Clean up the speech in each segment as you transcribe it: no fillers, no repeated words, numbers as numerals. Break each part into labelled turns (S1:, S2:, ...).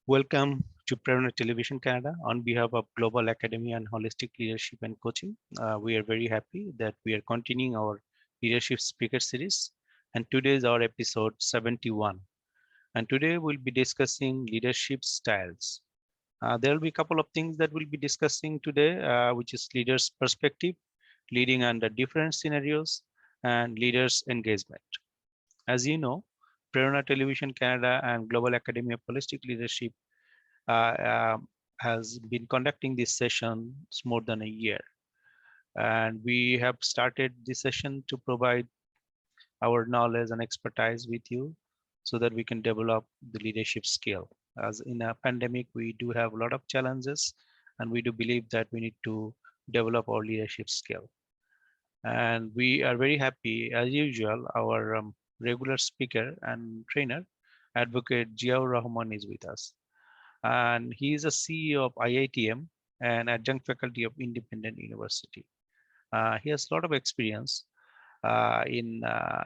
S1: Welcome to Prerona Television Canada on behalf of Global Academy and Holistic Leadership and Coaching. We are very happy that we are continuing our leadership speaker series, and today is our episode 71. And today we'll be discussing leadership styles. There will be a couple of things that we'll be discussing today, which is leaders' perspective, leading under different scenarios, and leaders' engagement. As you know, Prerona Television Canada and Global Academy of Holistic Leadership has been conducting these sessions more than a year. And we have started this session to provide our knowledge and expertise with you so that we can develop the leadership skill. As in a pandemic, we do have a lot of challenges, and we do believe that we need to develop our leadership skill. And we are very happy, as usual, our regular speaker and trainer, Advocate Ziaur Rahman, is with us. And he is a CEO of IITM and adjunct faculty of Independent University. He has a lot of experience in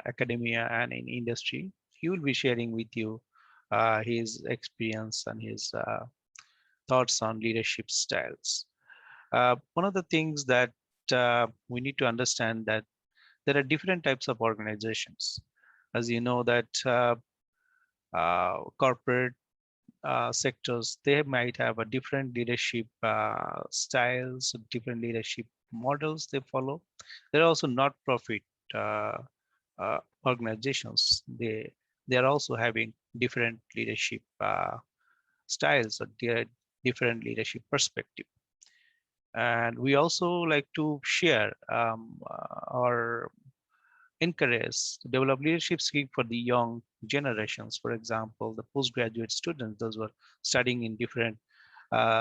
S1: academia and in industry. He will be sharing with you his experience and his thoughts on leadership styles. One of the things that we need to understand that there are different types of organizations. As you know that corporate sectors, they might have a different leadership styles, different leadership models they follow. There are also not-profit organizations. They are also having different leadership styles or different leadership perspective. And we also like to share or encourage to develop leadership skill for the young generations. For example, the postgraduate students, those who are studying in different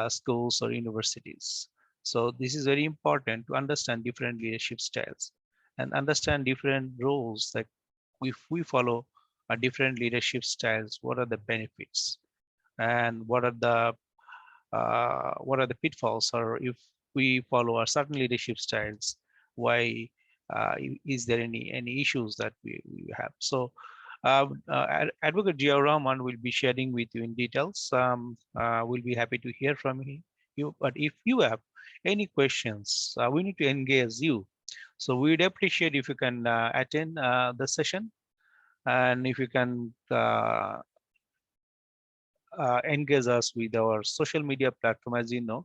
S1: schools or universities. So this is very important to understand different leadership styles and understand different roles. Like if we follow a different leadership styles, what are the benefits and what are the pitfalls, or if we follow a certain leadership styles, why is there any issues that we have? So Advocate Ziaur Rahman will be sharing with you in details. We'll be happy to hear from you. But if you have any questions, we need to engage you. So we'd appreciate if you can attend the session, and if you can engage us with our social media platform. As you know,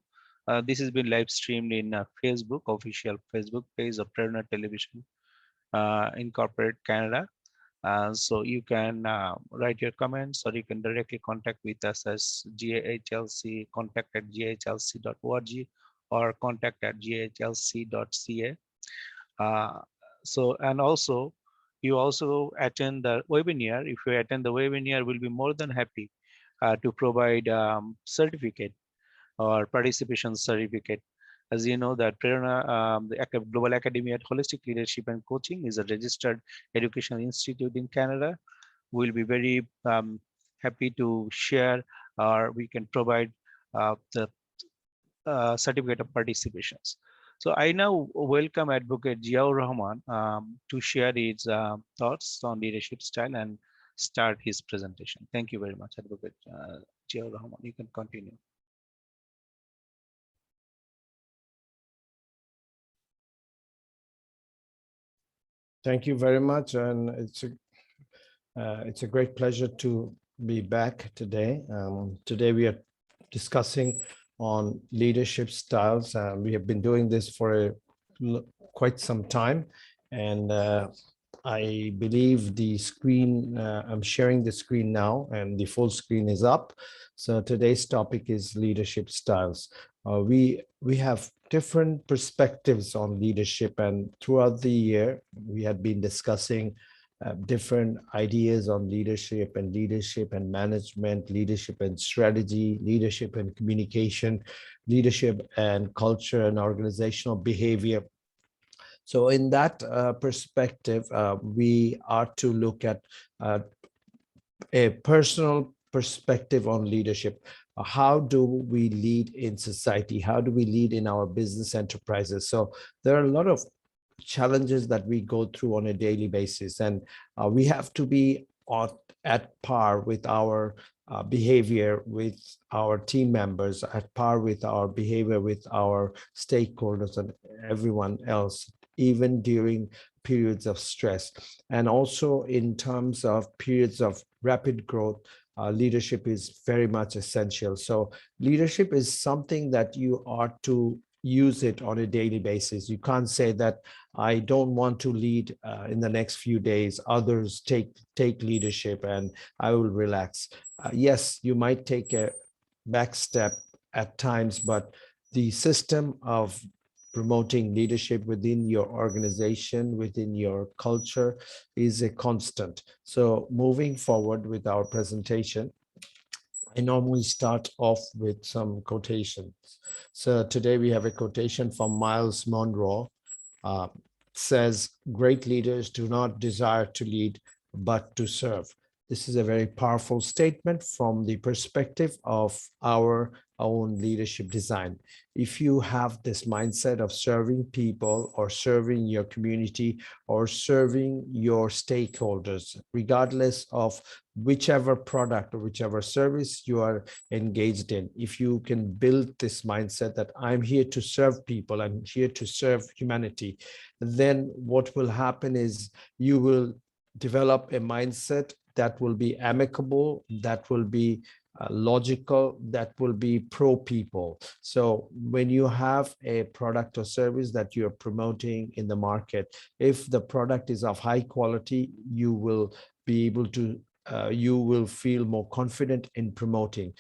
S1: this has been live streamed in Facebook, official Facebook page of Prerona Television Incorporated Canada. So you can write your comments, or you can directly contact with us as GAHLC, contact@gahlc.org or contact@gahlc.ca. So, and also, you also attend the webinar. If you attend the webinar, we'll be more than happy to provide certificate or participation certificate. As you know that Prerona, the Global Academy at Holistic Leadership and Coaching, is a registered educational institute in Canada. We'll be very happy to share, or we can provide the certificate of participations. So I now welcome Advocate Ziaur Rahman to share his thoughts on leadership style and start his presentation. Thank you very much, Advocate Ziaur Rahman. You can continue.
S2: Thank you very much, and it's a great pleasure to be back today. Today we are discussing on leadership styles. We have been doing this for quite some time, and I believe the screen, I'm sharing the screen now, and the full screen is up. So today's topic is leadership styles. We have different perspectives on leadership, and throughout the year we had been discussing different ideas on leadership and management, leadership and strategy, leadership and communication, leadership and culture and organizational behavior. So in that perspective, we are to look at a personal perspective on leadership. How do we lead in society? How do we lead in our business enterprises? So there are a lot of challenges that we go through on a daily basis, and we have to be at par with our behavior with our team members, at par with our behavior with our stakeholders and everyone else, even during periods of stress. And also in terms of periods of rapid growth, leadership is very much essential. So leadership is something that you are to use it on a daily basis. You can't say that I don't want to lead in the next few days. Others take leadership and I will relax. Yes, you might take a back step at times, but the system of promoting leadership within your organization, within your culture is a constant. So moving forward with our presentation, I normally start off with some quotations. So today we have a quotation from Miles Monroe. Uh, says, great leaders do not desire to lead, but to serve. This is a very powerful statement from the perspective of our own leadership design. If you have this mindset of serving people or serving your community or serving your stakeholders, regardless of whichever product or whichever service you are engaged in, if you can build this mindset that I'm here to serve people, I'm here to serve humanity, then what will happen is you will develop a mindset that will be amicable, that will be logical, that will be pro people. So when you have a product or service that you're promoting in the market, if the product is of high quality, you will be able to you will feel more confident in promoting.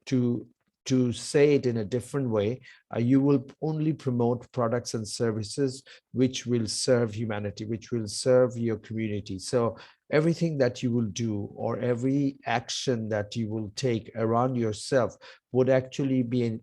S2: To say it in a different way, you will only promote products and services which will serve humanity, which will serve your community. So everything that you will do or every action that you will take around yourself would actually be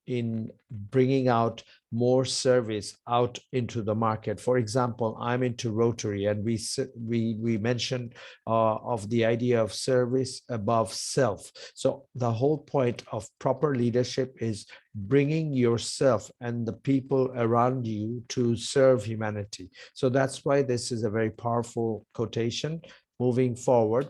S2: in bringing out more service out into the market. For example, I'm into Rotary, and we mentioned of the idea of service above self. So the whole point of proper leadership is bringing yourself and the people around you to serve humanity. So that's why this is a very powerful quotation. Moving forward,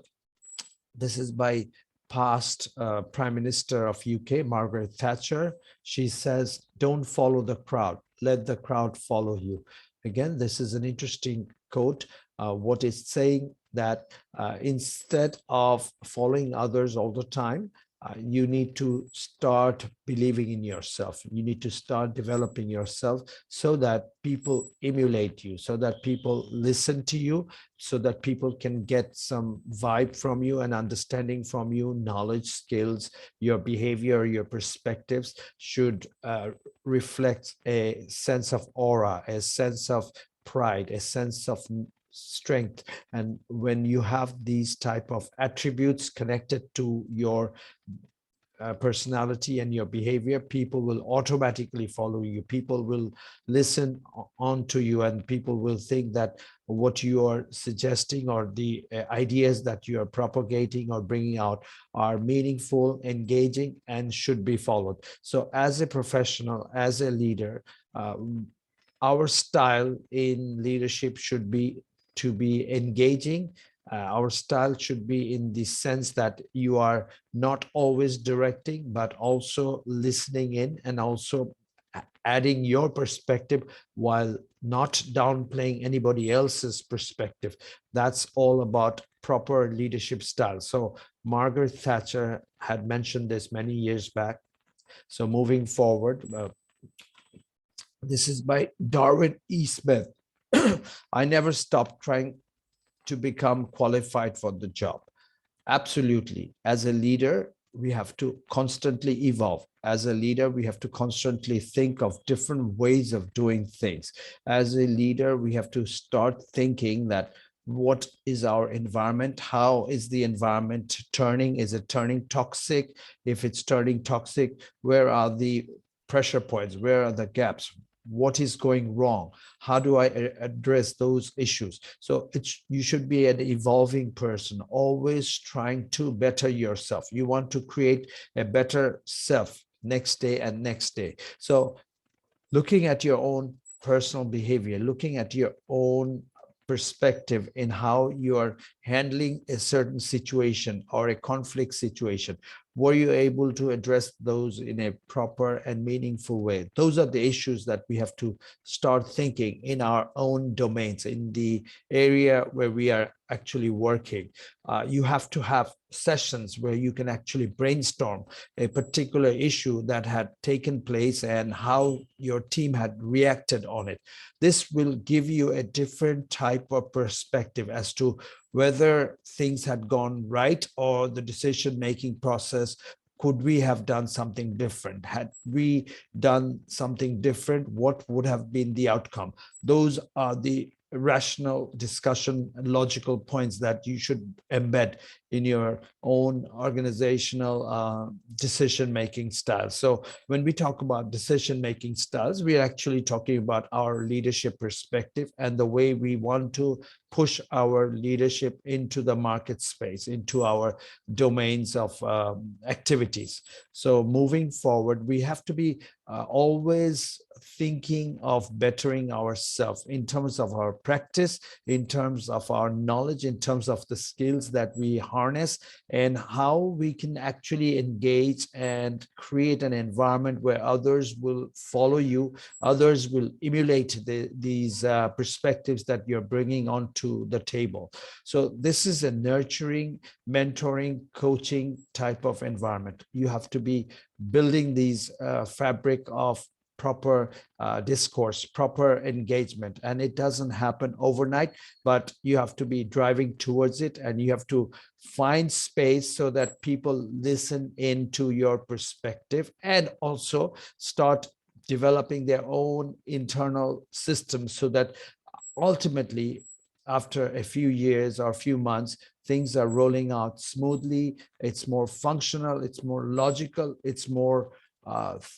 S2: this is by past Prime Minister of UK, Margaret Thatcher. She says, don't follow the crowd, let the crowd follow you. Again, this is an interesting quote. What it's saying that instead of following others all the time, you need to start believing in yourself. You need to start developing yourself so that people emulate you, so that people listen to you, so that people can get some vibe from you and understanding from you, knowledge, skills, your behavior, your perspectives should reflect a sense of aura, a sense of pride, a sense of strength. And when you have these type of attributes connected to your personality and your behavior, people will automatically follow you. People will listen on to you, and people will think that what you are suggesting or the ideas that you are propagating or bringing out are meaningful, engaging, and should be followed. So as a professional, as a leader, our style in leadership should be to be engaging. Our style should be in the sense that you are not always directing, but also listening in and also adding your perspective while not downplaying anybody else's perspective. That's all about proper leadership style. So Margaret Thatcher had mentioned this many years back. So moving forward, this is by Darwin E Smith. I never stopped trying to become qualified for the job. Absolutely. As a leader, we have to constantly evolve. As a leader, we have to constantly think of different ways of doing things. As a leader, we have to start thinking that what is our environment? How is the environment turning? Is it turning toxic? If it's turning toxic, where are the pressure points? Where are the gaps? What is going wrong? How do I address those issues? So you should be an evolving person, always trying to better yourself. You want to create a better self next day and next day. So looking at your own personal behavior, looking at your own perspective in how you are handling a certain situation or a conflict situation? Were you able to address those in a proper and meaningful way? Those are the issues that we have to start thinking in our own domains, in the area where we are actually working. You have to have sessions where you can actually brainstorm a particular issue that had taken place and how your team had reacted on it. This will give you a different type of perspective as to whether things had gone right or the decision-making process. Could we have done something different? Had we done something different, what would have been the outcome? Those are the rational discussion and logical points that you should embed in your own organizational decision-making style. So when we talk about decision-making styles, we are actually talking about our leadership perspective and the way we want to push our leadership into the market space, into our domains of activities. So moving forward, we have to be always thinking of bettering ourselves in terms of our practice, in terms of our knowledge, in terms of the skills that we harness, and how we can actually engage and create an environment where others will follow you, others will emulate these perspectives that you're bringing onto the table. So this is a nurturing, mentoring, coaching type of environment. You have to be building these fabric of proper discourse, proper engagement, and it doesn't happen overnight, but you have to be driving towards it, and you have to find space so that people listen into your perspective and also start developing their own internal systems so that ultimately, after a few years or a few months, things are rolling out smoothly. It's more functional, it's more logical, it's more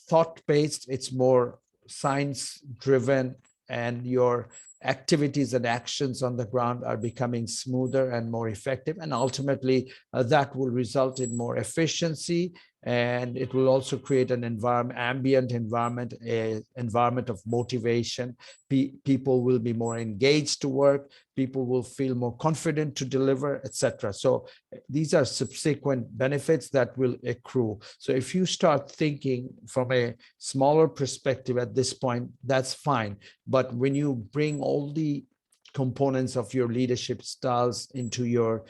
S2: thought-based, it's more science-driven, and your activities and actions on the ground are becoming smoother and more effective. And ultimately, that will result in more efficiency, and it will also create an ambient environment, an environment of motivation. People will be more engaged to work. People will feel more confident to deliver, etc. So these are subsequent benefits that will accrue. So if you start thinking from a smaller perspective at this point, that's fine. But when you bring all the components of your leadership styles into your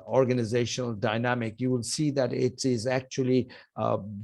S2: organizational dynamic, you will see that it is actually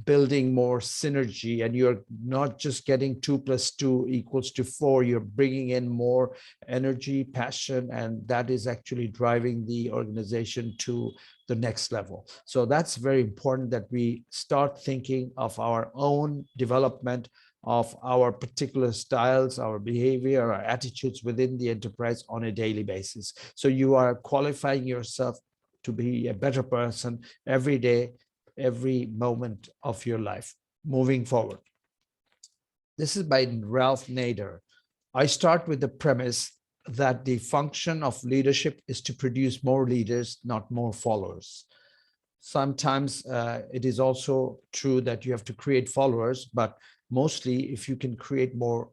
S2: building more synergy, and you're not just getting 2 + 2 = 4, you're bringing in more energy, passion, and that is actually driving the organization to the next level. So that's very important that we start thinking of our own development, of our particular styles, our behavior, our attitudes within the enterprise on a daily basis. So you are qualifying yourself to be a better person every day, every moment of your life. Moving forward. This is by Ralph Nader. I start with the premise that the function of leadership is to produce more leaders, not more followers. Sometimes it is also true that you have to create followers, but mostly if you can create more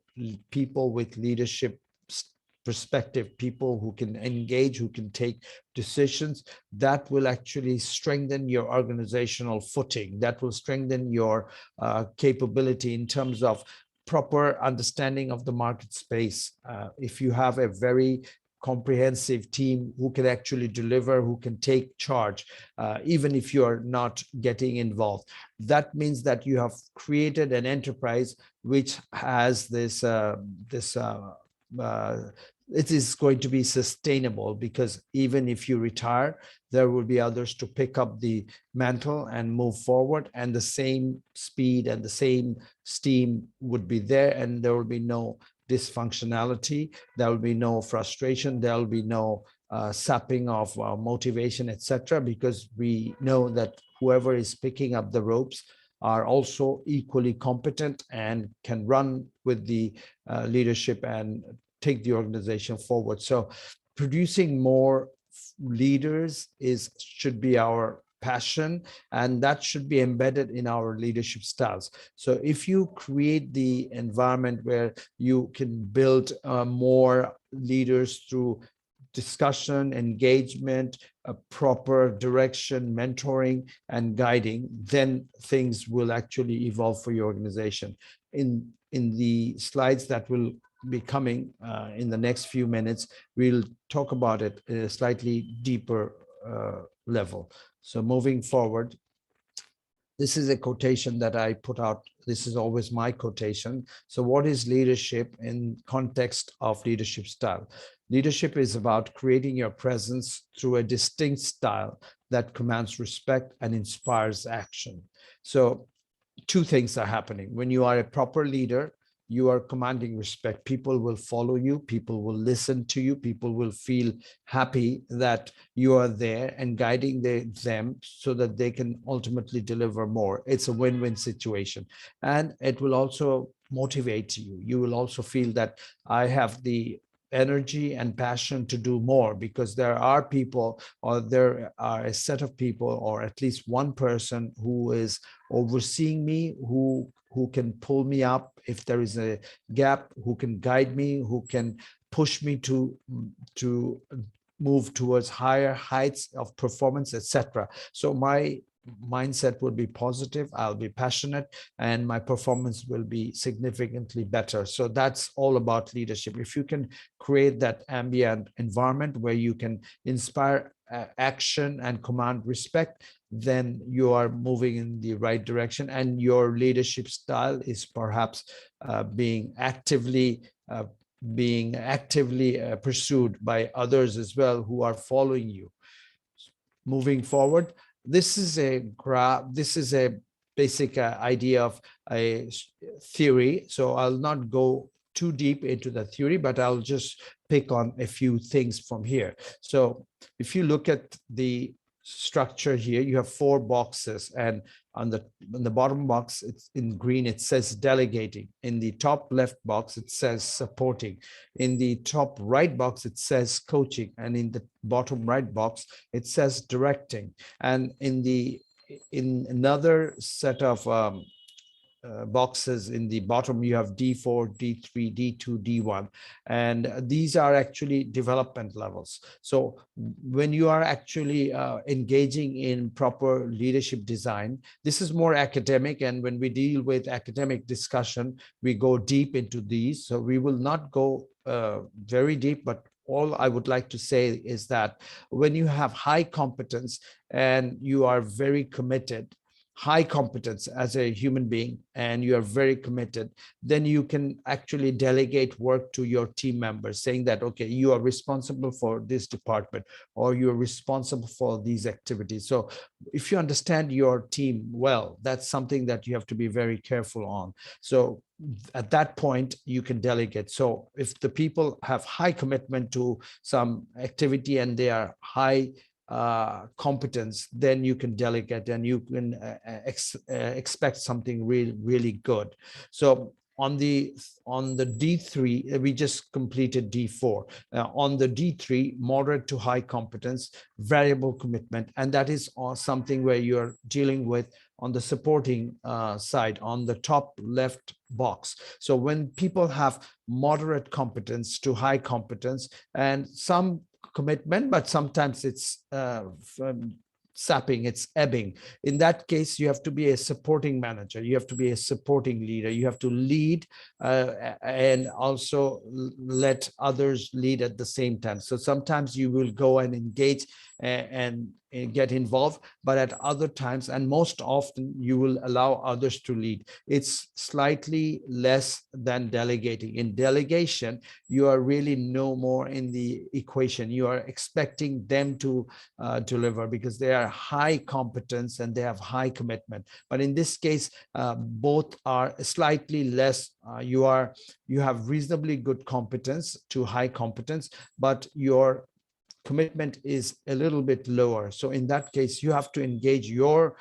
S2: people with leadership perspective, people who can engage, who can take decisions, that will actually strengthen your organizational footing. That will strengthen your capability in terms of proper understanding of the market space. If you have a very comprehensive team who can actually deliver, who can take charge, even if you are not getting involved. That means that you have created an enterprise which has this, it is going to be sustainable, because even if you retire, there will be others to pick up the mantle and move forward, and the same speed and the same steam would be there, and there will be no dysfunctionality, there will be no frustration, there will be no sapping of motivation, etc., because we know that whoever is picking up the ropes are also equally competent and can run with the leadership and take the organization forward. So producing more leaders should be our passion, and that should be embedded in our leadership styles. So if you create the environment where you can build more leaders through discussion, engagement, a proper direction, mentoring, and guiding, then things will actually evolve for your organization. In the slides that will be coming in the next few minutes, we'll talk about it at a slightly deeper level. So moving forward, this is a quotation that I put out. This is always my quotation. So what is leadership in context of leadership style? Leadership is about creating your presence through a distinct style that commands respect and inspires action. So two things are happening. When you are a proper leader, you are commanding respect. People will follow you. People will listen to you. People will feel happy that you are there and guiding them so that they can ultimately deliver more. It's a win-win situation. And it will also motivate you. You will also feel that I have the energy and passion to do more, because there are people, or there are a set of people, or at least one person who is overseeing me, who can pull me up if there is a gap, who can guide me, who can push me to move towards higher heights of performance, etc. So my mindset will be positive, I'll be passionate, and my performance will be significantly better. So that's all about leadership. If you can create that ambient environment where you can inspire action and command respect, then you are moving in the right direction, and your leadership style is perhaps being actively pursued by others as well who are following you. Moving forward, this is a graph. This is a basic idea of a theory. So I'll not go too deep into the theory, but I'll just pick on a few things from here. So if you look at the structure here, you have 4 boxes, and on the bottom box, it's in green, it says delegating. In the top left box, it says supporting. In the top right box, it says coaching, and in the bottom right box, it says directing. And in another set of boxes in the bottom, you have D4, D3, D2, D1, and these are actually development levels. So when you are actually engaging in proper leadership design, this is more academic, and when we deal with academic discussion, we go deep into these. So we will not go very deep, but all I would like to say is that when you have high competence and you are very committed, high competence as a human being, and you are very committed, then you can actually delegate work to your team members, saying that, okay, you are responsible for this department, or you're responsible for these activities. So if you understand your team well, that's something that you have to be very careful on. So at that point, you can delegate. So if the people have high commitment to some activity and they are high competence, then you can delegate, and you can expect something really, really good. So on the D3, we just completed D4. On the D3, moderate to high competence, variable commitment, and that is something where you're dealing with on the supporting side, on the top left box. So when people have moderate competence to high competence and some commitment, but sometimes it's sapping, it's ebbing. In that case, you have to be a supporting manager. You have to be a supporting leader. You have to lead and also let others lead at the same time. So sometimes you will go and engage and get involved, but at other times, and most often, you will allow others to lead. It's slightly less than delegating. In delegation, you are really no more in the equation. You are expecting them to deliver because they are high competence and they have high commitment. But in this case, both are slightly less. You have reasonably good competence to high competence, but your commitment is a little bit lower. So in that case, you have to engage your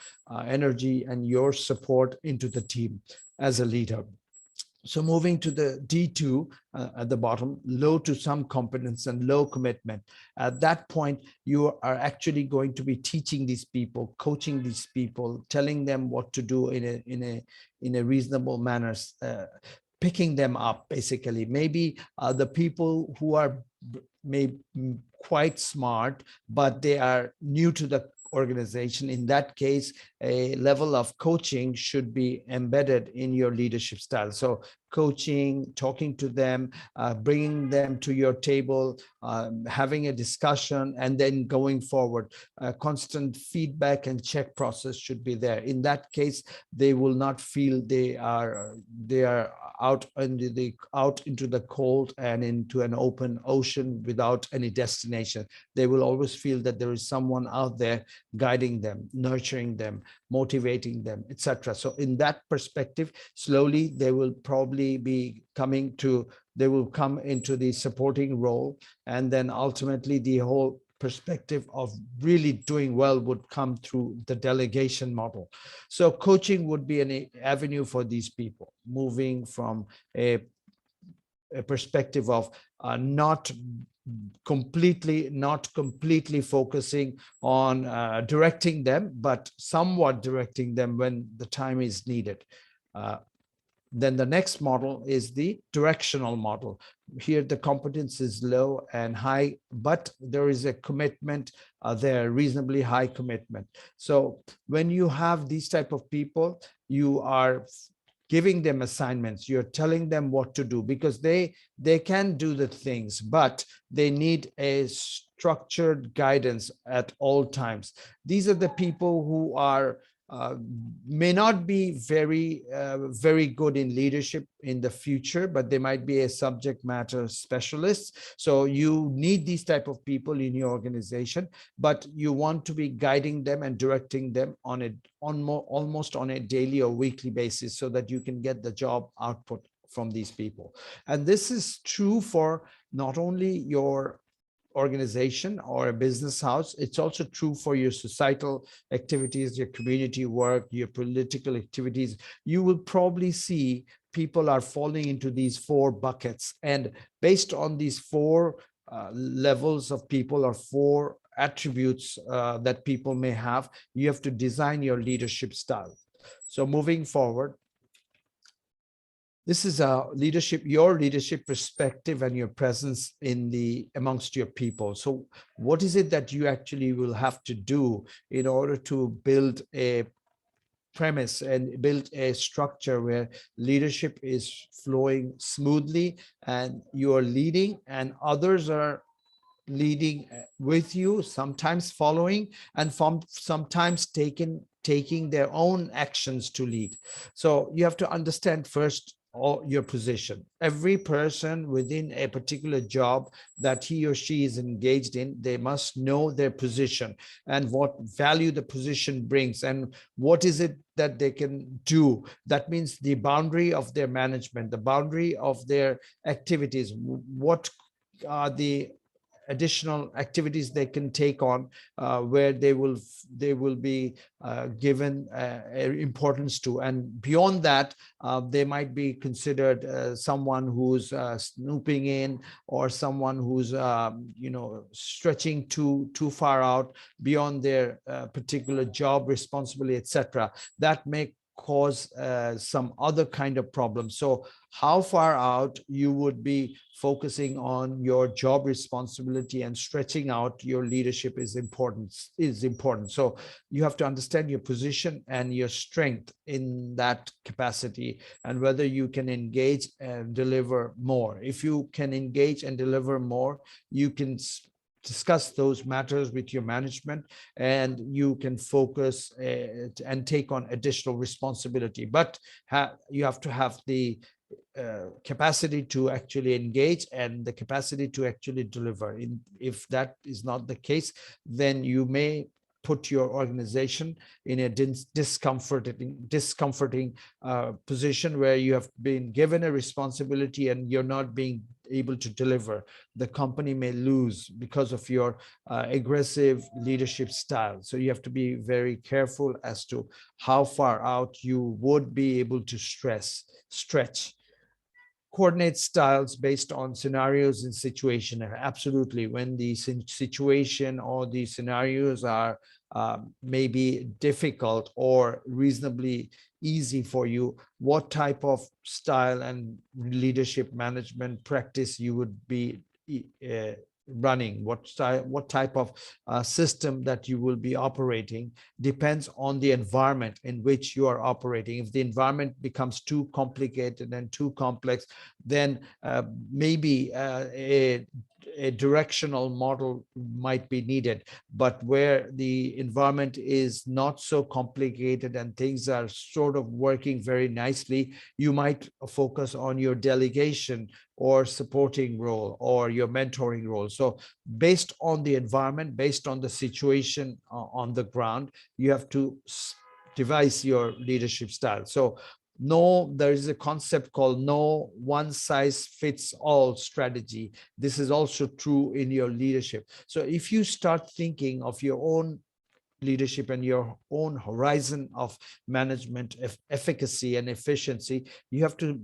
S2: energy and your support into the team as a leader. So moving to the D2 at the bottom, low to some competence and low commitment. At that point, you are actually going to be teaching these people, coaching these people, telling them what to do in a reasonable manner, picking them up, basically. Maybe the people who are quite smart, but they are new to the organization. In that case, a level of coaching should be embedded in your leadership style. So coaching, talking to them, bringing them to your table, having a discussion, and then going forward. Constant feedback and check process should be there. In that case, they will not feel they are out into the cold and into an open ocean without any destination. They will always feel that there is someone out there guiding them, nurturing them, motivating them, etc. So in that perspective, slowly they will probably be they will come into the supporting role, and then ultimately the whole perspective of really doing well would come through the delegation model. So coaching would be an avenue for these people, moving from a perspective of not completely focusing on directing them, but somewhat directing them when the time is needed. Then the next model is the directional model. Here the competence is low and high, but there is a commitment there, reasonably high commitment. So when you have these type of people, you are giving them assignments, you're telling them what to do, because they can do the things, but they need a structured guidance at all times. These are the people who are may not be very good in leadership in the future, but they might be a subject matter specialist. So you need these type of people in your organization, but you want to be guiding them and directing them almost on a daily or weekly basis, so that you can get the job output from these people. And this is true for not only your organization or a business house, it's also true for your societal activities, your community work, your political activities. You will probably see people are falling into these 4 buckets, and based on these 4 levels of people, or 4 attributes that people may have, you have to design your leadership style. So moving forward, this is your leadership perspective and your presence amongst your people. So what is it that you actually will have to do in order to build a premise and build a structure where leadership is flowing smoothly, and you are leading and others are leading with you, sometimes following, and sometimes taking their own actions to lead. So you have to understand first your position. Every person within a particular job that he or she is engaged in, they must know their position and what value the position brings and what is it that they can do. That means the boundary of their management, the boundary of their activities, what are the additional activities they can take on, where they will be given importance to, and beyond that they might be considered someone who's snooping in, or someone who's stretching too far out beyond their particular job responsibility, etc. That may cause some other kind of problem. So how far out you would be focusing on your job responsibility and stretching out your leadership is important. So you have to understand your position and your strength in that capacity, and whether you can engage and deliver more. If you can engage and deliver more, you can discuss those matters with your management, and you can focus and take on additional responsibility. But you have to have the capacity to actually engage and the capacity to actually deliver. If that is not the case, then you may put your organization in a discomforting position where you have been given a responsibility and you're not being able to deliver. The company may lose because of your aggressive leadership style. So you have to be very careful as to how far out you would be able to stretch. Coordinate styles based on scenarios and situation. Absolutely, when the situation or the scenarios are maybe difficult or reasonably easy for you, what type of style and leadership management practice you would be running, what type of system that you will be operating depends on the environment in which you are operating. If the environment becomes too complicated and too complex, then maybe a directional model might be needed. But where the environment is not so complicated and things are sort of working very nicely, you might focus on your delegation or supporting role or your mentoring role. So based on the environment, based on the situation on the ground, you have to devise your leadership style. So no, there is a concept called no one size fits all strategy. This is also true in your leadership. So if you start thinking of your own leadership and your own horizon of management, efficacy and efficiency, you have to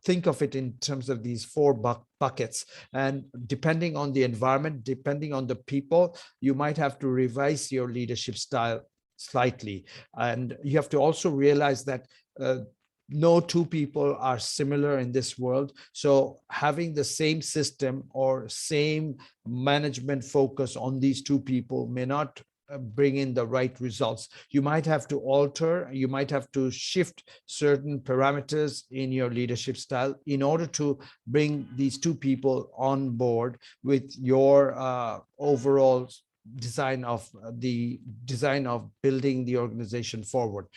S2: think of it in terms of these four buckets. And depending on the environment, depending on the people, you might have to revise your leadership style slightly. And you have to also realize that no two people are similar in this world. So having the same system or same management focus on these two people may not bring in the right results. You might have to alter, you might have to shift certain parameters in your leadership style in order to bring these two people on board with your overall design of building the organization forward.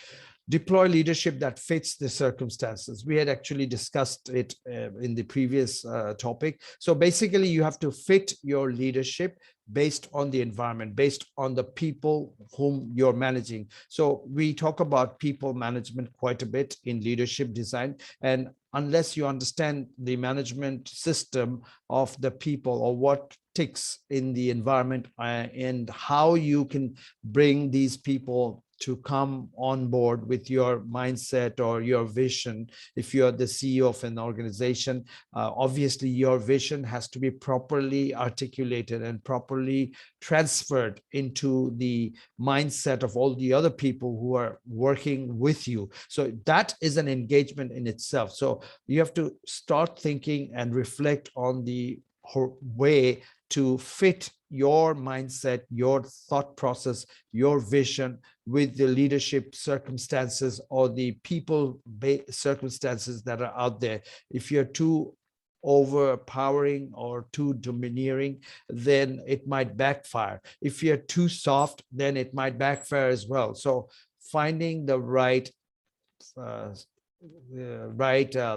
S2: Deploy leadership that fits the circumstances. We had actually discussed it in the previous topic. So basically, you have to fit your leadership based on the environment, based on the people whom you're managing. So we talk about people management quite a bit in leadership design. And unless you understand the management system of the people or what ticks in the environment and how you can bring these people to come on board with your mindset or your vision. If you're the CEO of an organization, obviously your vision has to be properly articulated and properly transferred into the mindset of all the other people who are working with you. So that is an engagement in itself. So you have to start thinking and reflect on the way to fit your mindset, your thought process, your vision with the leadership circumstances or the people circumstances that are out there. If you're too overpowering or too domineering, then it might backfire. If you're too soft, then it might backfire as well. So finding the right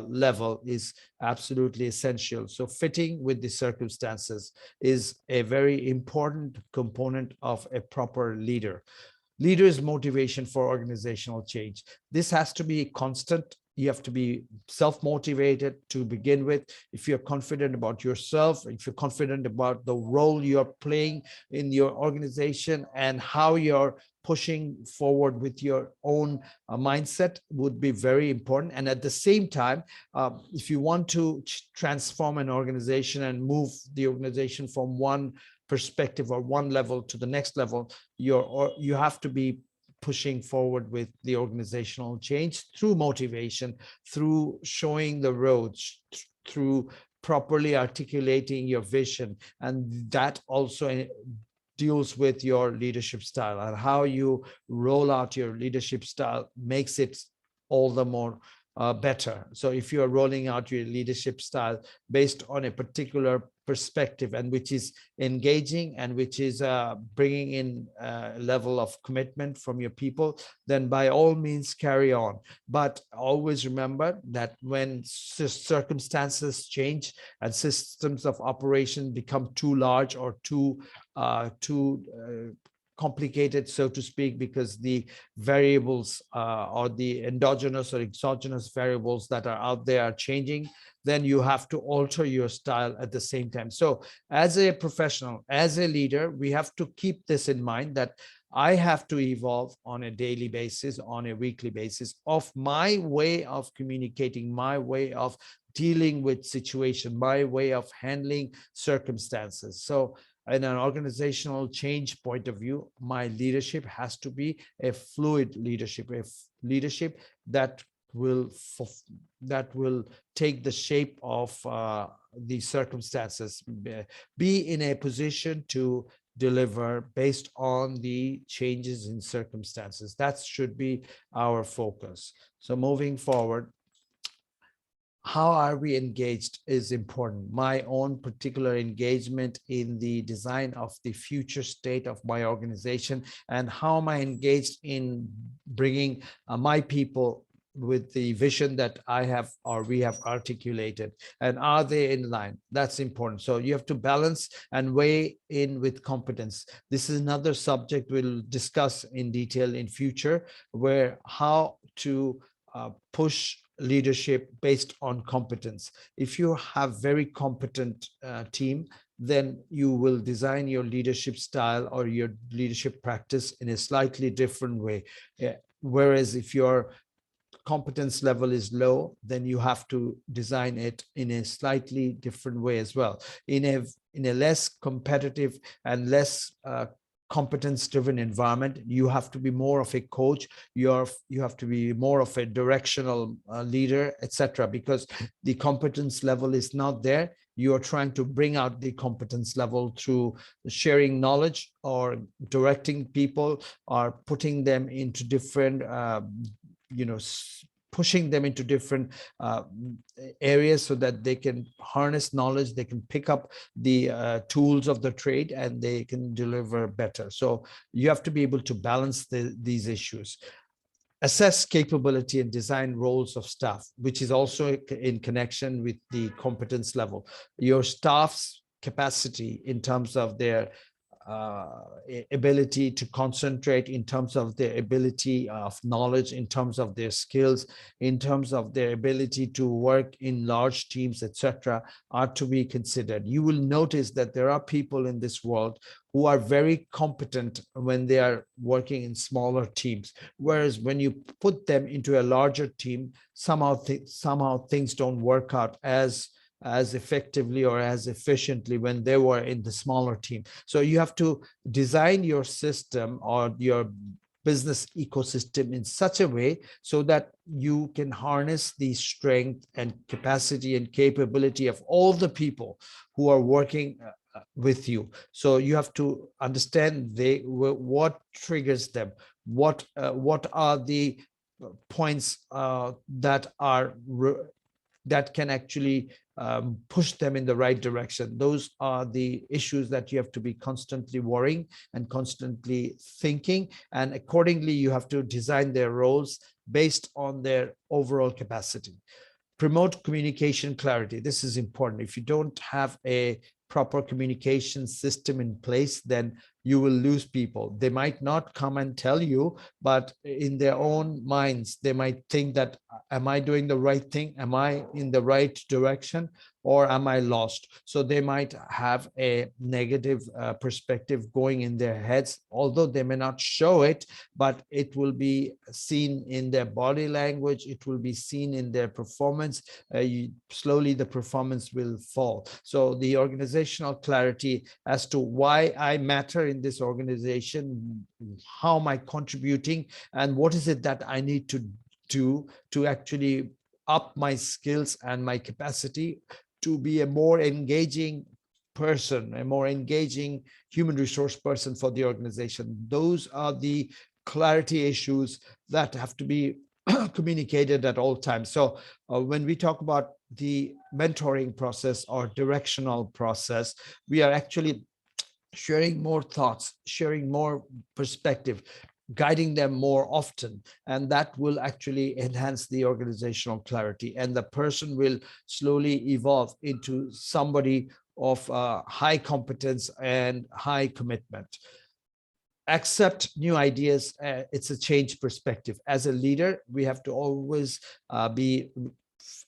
S2: level is absolutely essential. So fitting with the circumstances is a very important component of a proper leader. Leader is motivation for organizational change. This has to be constant. You have to be self-motivated to begin with. If you're confident about yourself, if you're confident about the role you're playing in your organization and how you're pushing forward with your own mindset would be very important. And at the same time, if you want to transform an organization and move the organization from one perspective or one level to the next level, you have to be pushing forward with the organizational change through motivation, through showing the roads, through properly articulating your vision. And that also deals with your leadership style, and how you roll out your leadership style makes it all the more better. So if you are rolling out your leadership style based on a particular perspective and which is engaging and which is bringing in a level of commitment from your people, then by all means carry on. But always remember that when circumstances change and systems of operation become too large or too complicated, so to speak, because the variables or the endogenous or exogenous variables that are out there are changing, then you have to alter your style at the same time. So as a professional, as a leader, we have to keep this in mind, that I have to evolve on a daily basis, on a weekly basis, of my way of communicating, my way of dealing with situation, my way of handling circumstances. So in an organizational change point of view, my leadership has to be a fluid leadership, a leadership that will take the shape of the circumstances, be in a position to deliver based on the changes in circumstances. That should be our focus. So moving forward, how are we engaged is important. My own particular engagement in the design of the future state of my organization, and how am I engaged in bringing my people with the vision that I have or we have articulated, and are they in line? That's important. So you have to balance and weigh in with competence. This is another subject we'll discuss in detail in future, where how to push leadership based on competence. If you have very competent team, then you will design your leadership style or your leadership practice in a slightly different way. Whereas if your competence level is low, then you have to design it in a slightly different way as well. In a less competitive and less competence-driven environment, you have to be more of a coach. You have to be more of a directional leader, etc. Because the competence level is not there. You are trying to bring out the competence level through sharing knowledge or directing people, or putting them into different pushing them into different areas so that they can harness knowledge, they can pick up the tools of the trade, and they can deliver better. So you have to be able to balance these issues. Assess capability and design roles of staff, which is also in connection with the competence level. Your staff's capacity in terms of their ability to concentrate, in terms of their ability of knowledge, in terms of their skills, in terms of their ability to work in large teams, etc., are to be considered. You will notice that there are people in this world who are very competent when they are working in smaller teams, whereas when you put them into a larger team, somehow things don't work out as effectively or as efficiently when they were in the smaller team. So you have to design your system or your business ecosystem in such a way so that you can harness the strength and capacity and capability of all the people who are working with you. So you have to understand what triggers them, what are the points that can actually push them in the right direction. Those are the issues that you have to be constantly worrying and constantly thinking, and accordingly you have to design their roles based on their overall capacity. Promote communication clarity. This is important. If you don't have a proper communication system in place, then you will lose people. They might not come and tell you, but in their own minds, they might think that, am I doing the right thing? Am I in the right direction? Or am I lost? So they might have a negative perspective going in their heads, although they may not show it, but it will be seen in their body language. It will be seen in their performance. Slowly the performance will fall. So the organizational clarity as to why I matter in this organization, how am I contributing, and what is it that I need to do to actually up my skills and my capacity to be a more engaging person, a more engaging human resource person for the organization. Those are the clarity issues that have to be communicated at all times. So when we talk about the mentoring process or directional process, we are actually sharing more thoughts, sharing more perspective, guiding them more often, and that will actually enhance the organizational clarity, and the person will slowly evolve into somebody of high competence and high commitment. Accept new ideas. It's a change perspective. As a leader, we have to always be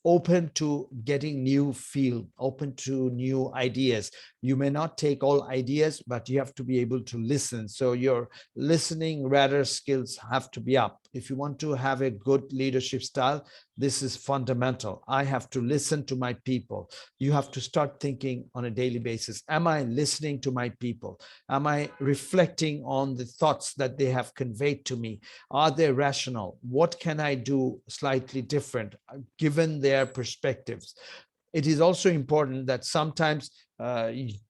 S2: open to getting new field, open to new ideas. You may not take all ideas, but you have to be able to listen. So your listening radar skills have to be up. If you want to have a good leadership style, this is fundamental. I have to listen to my people. You have to start thinking on a daily basis. Am I listening to my people? Am I reflecting on the thoughts that they have conveyed to me? Are they rational? What can I do slightly different given their perspectives? it is also important that sometimes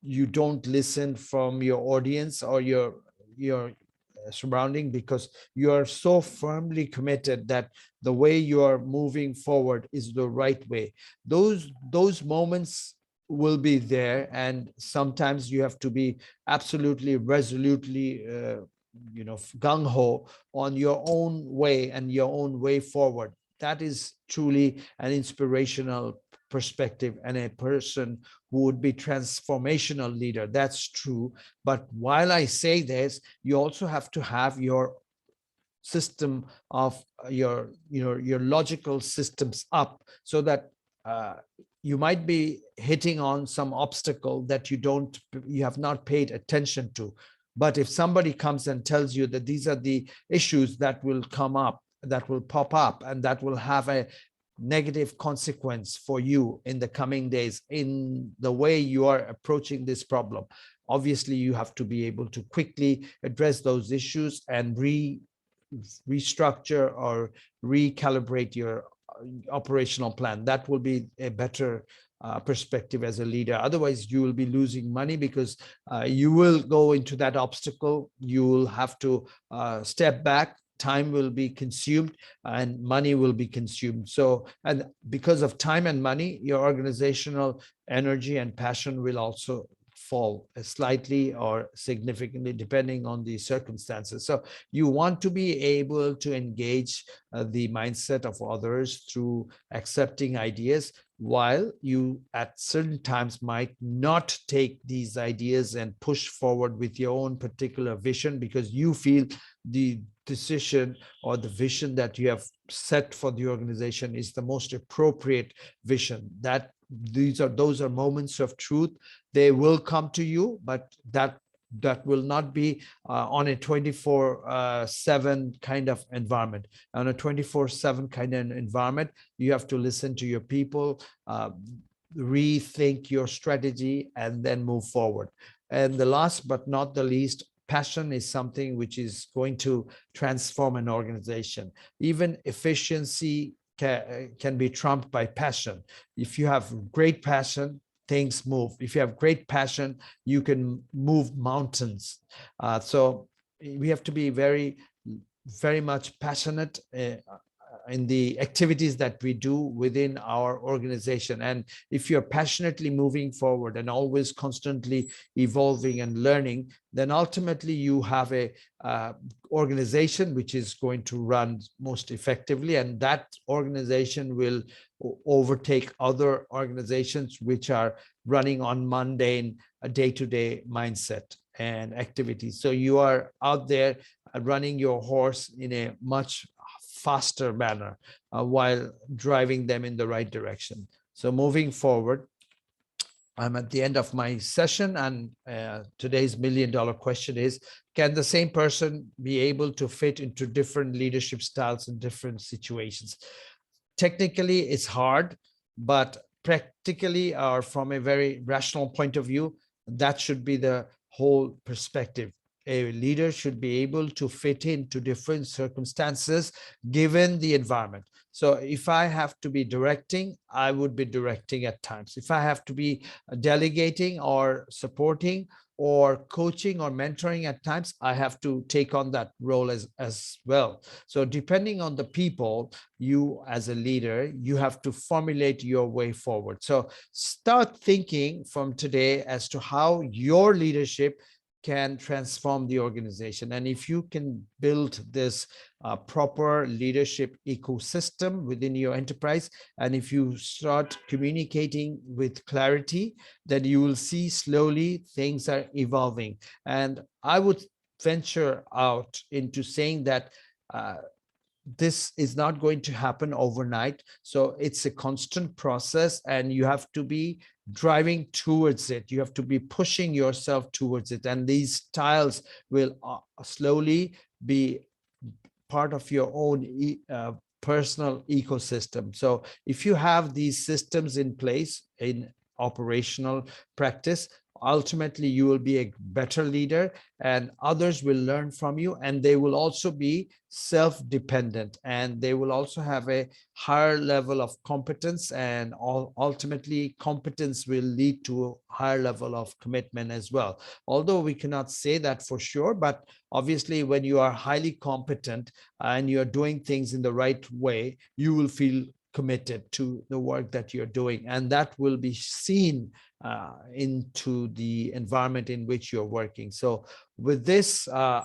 S2: you don't listen from your audience or your surrounding, because you are so firmly committed that the way you are moving forward is the right way. Those moments will be there, and sometimes you have to be absolutely resolutely gung-ho on your own way and your own way forward. That is truly an inspirational perspective and a person who would be transformational leader. That's true. But while I say this, you also have to have your system of your logical systems up, so that you might be hitting on some obstacle that you have not paid attention to. But if somebody comes and tells you that these are the issues that will come up, that will pop up, and that will have a negative consequence for you in the coming days in the way you are approaching this problem, obviously you have to be able to quickly address those issues and restructure or recalibrate your operational plan. That will be a better perspective as a leader. Otherwise, you will be losing money, because you will go into that obstacle. You will have to step back. Time will be consumed and money will be consumed. So, and because of time and money, your organizational energy and passion will also fall slightly or significantly, depending on the circumstances. So you want to be able to engage the mindset of others through accepting ideas, while you at certain times might not take these ideas and push forward with your own particular vision, because you feel the decision or the vision that you have set for the organization is the most appropriate vision. That those are moments of truth. They will come to you, but that will not be on a 24/7 kind of environment. On a 24/7 kind of environment, you have to listen to your people, rethink your strategy, and then move forward. And the last but not the least, passion is something which is going to transform an organization. Even efficiency can be trumped by passion. If you have great passion, things move. If you have great passion, you can move mountains. So we have to be very, very much passionate in the activities that we do within our organization. And if you're passionately moving forward and always constantly evolving and learning, then ultimately you have a organization which is going to run most effectively, and that organization will overtake other organizations which are running on mundane day-to-day mindset and activities. So you are out there running your horse in a much faster manner while driving them in the right direction. So moving forward, I'm at the end of my session, and today's million-dollar question is, can the same person be able to fit into different leadership styles in different situations? Technically, it's hard, but practically, or from a very rational point of view, that should be the whole perspective. A leader should be able to fit into different circumstances given the environment. So if I have to be directing, I would be directing at times. If I have to be delegating or supporting or coaching or mentoring at times, I have to take on that role as well. So depending on the people, you as a leader, you have to formulate your way forward. So start thinking from today as to how your leadership can transform the organization. And if you can build this proper leadership ecosystem within your enterprise, and if you start communicating with clarity, then you will see slowly things are evolving. And I would venture out into saying that this is not going to happen overnight. So it's a constant process, and you have to be driving towards it. You have to be pushing yourself towards it. And these styles will slowly be part of your own personal ecosystem. So if you have these systems in place in operational practice, ultimately you will be a better leader, and others will learn from you, and they will also be self-dependent, and they will also have a higher level of competence, and ultimately competence will lead to a higher level of commitment as well. Although we cannot say that for sure, but obviously when you are highly competent and you're doing things in the right way, you will feel committed to the work that you're doing, and that will be seen into the environment in which you're working. So with this, I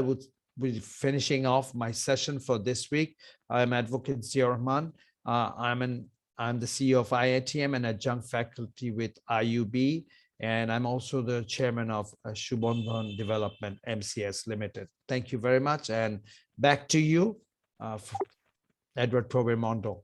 S2: would be finishing off my session for this week. I'm Advocate Ziaur Rahman. I'm the CEO of IITM and adjunct faculty with IUB, and I'm also the chairman of Shubandhan Development MCS Limited. Thank you very much, and back to you, Edward Provemondo.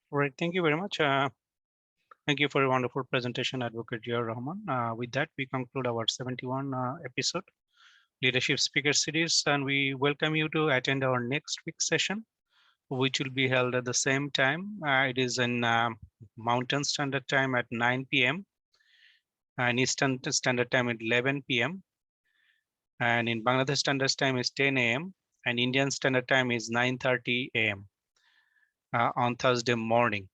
S1: All right, thank you very much. Thank you for a wonderful presentation, Advocate Ziaur Rahman. With that, we conclude our 71 episode Leadership Speaker Series, and we welcome you to attend our next week's session, which will be held at the same time. It is in Mountain Standard Time at 9 p.m. and Eastern Standard Time at 11 p.m. And in Bangladesh Standard Time is 10 a.m. and Indian Standard Time is 9:30 a.m. On Thursday morning.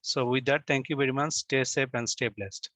S1: So with that, thank you very much. Stay safe and stay blessed.